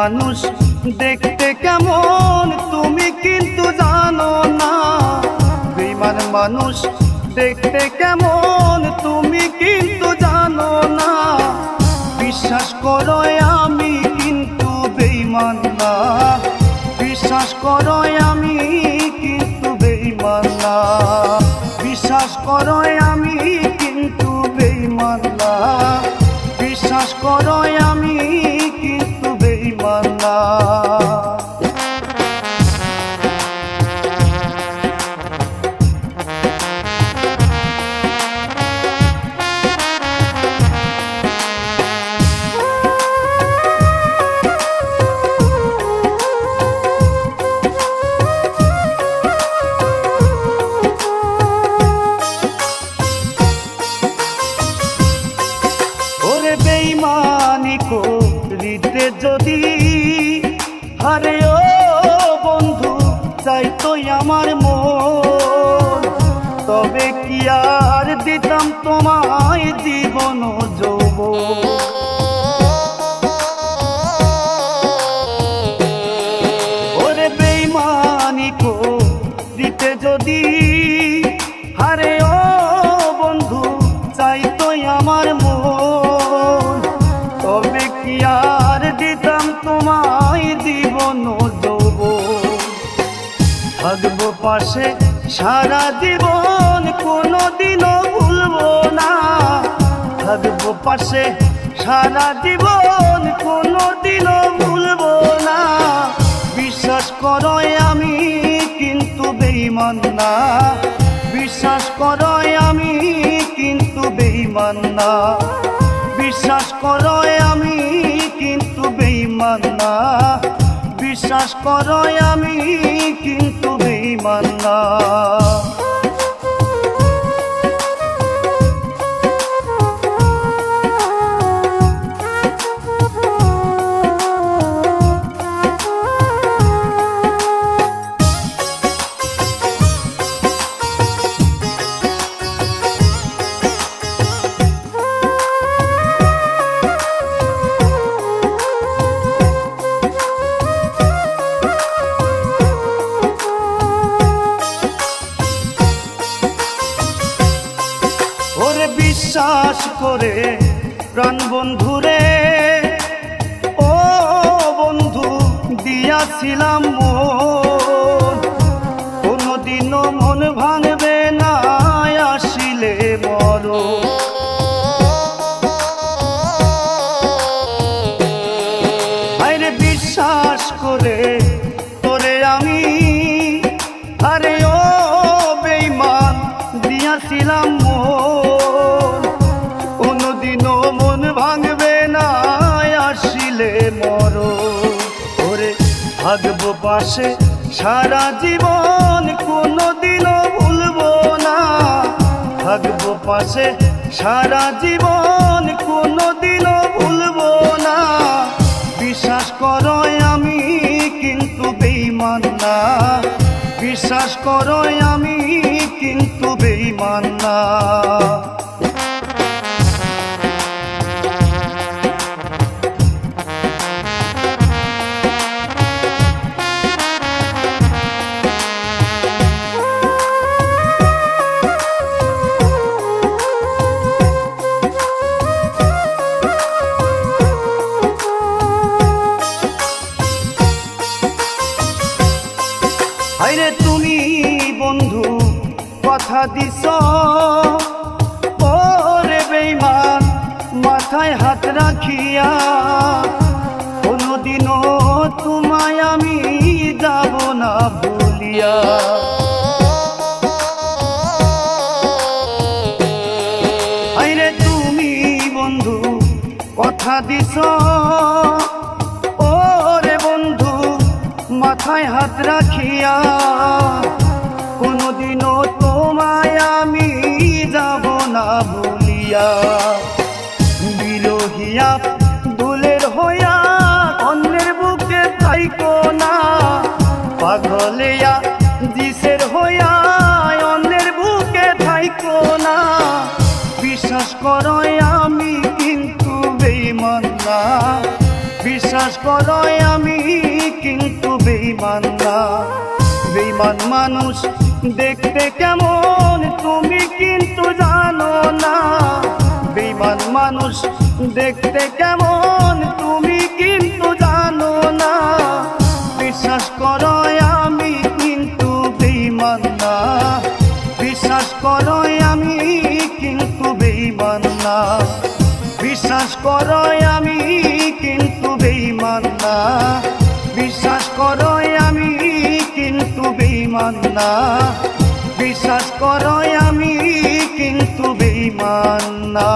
মানুষ দেখতে কেমন তুমি কিন্তু জানো না। বেঈমান মানুষ দেখতে কেমন তুমি কিন্তু জানো না। বিশ্বাস করো আমি কিন্তু বেঈমান না। বিশ্বাস করো আমি কিন্তু বেঈমান না। বিশ্বাস করো আমি কিন্তু বেঈমান না। বিশ্বাস করো আমি কিন্তু বেঈমান না। বেঈমানি করিতে যদি হারে ও বন্ধু চাইতো আমার মন, তবে কি আর দিতাম তোমায় জীবন যৌবন। ওরে বেঈমানি করিতে যদি হারে ও বন্ধু চাইতো আমার মন, তবে কি আর দিতাম তোমায় জীবন যৌবন। থাকবো পাশে সারা জীবন কোনোদিনও ভুলবো না। থাকবো পাশে সারা জীবন কোনোদিনও ভুলবো না। বিশ্বাস করো আমি কিন্তু বেঈমান না। বিশ্বাস করো আমি কিন্তু বেঈমান না। বিশ্বাস করো আমি কিন্তু বেঈমান না। বিশ্বাস করো আমি কিন্তু বেঈমান না। বিশ্বাস করে প্রাণ বন্ধুরে ও বন্ধু দিয়াছিলাম মন, কোনদিনও মন ভাঙবে না আসিলে মরণ। আরে বিশ্বাস করে তোরে আমি আরে ও বেঈমান দিয়াছিলাম মন, কোনদিনও মন ভাঙবে না আসিলে মরণ। ওরে থাকবো পাশে সারা জীবন কোনদিনও ভুলবো না। থাকবো পাশে সারা জীবন কোনদিনও ভুলবো না। বিশ্বাস করো আমি কিন্তু বেঈমান না। বিশ্বাস করো আমি কিন্তু বেঈমান না। আরে তুমি বন্ধু কথা দিছ ওরে বেঈমান মাথায় হাত রাখিয়া, কোনদিনও তোমায় আমি যাব না ভুলিয়া। আরে তুমি বন্ধু কথা দিছ ওরে বন্ধু মাথায় হাত রাখিয়া, কোনদিনও তোমায় আমি যাব না ভুলিয়া। বিরহিয়া দুলের হইয়া অন্যের বুকে থাইকো না, পাগলিয়া জিসের হইয়া অন্যের বুকে থাইকো না। বিশ্বাস করো আমি কিন্তু বেঈমান না। বিশ্বাস করো আমি কিন্তু বেঈমান না। বেঈমান মানুষ দেখতে কেমন তুমি কিন্তু জানো না। বেঈমান মানুষ দেখতে কেমন তুমি কিন্তু জানো না। বিশ্বাস করো আমি কিন্তু বেঈমান না। বিশ্বাস করো আমি কিন্তু বেঈমান না। বিশ্বাস করো আমি কিন্তু বেঈমান না। বিশ্বাস করো আমি কিন্তু বেঈমান না। বিশ্বাস করো আমি কিন্তু বেঈমান না।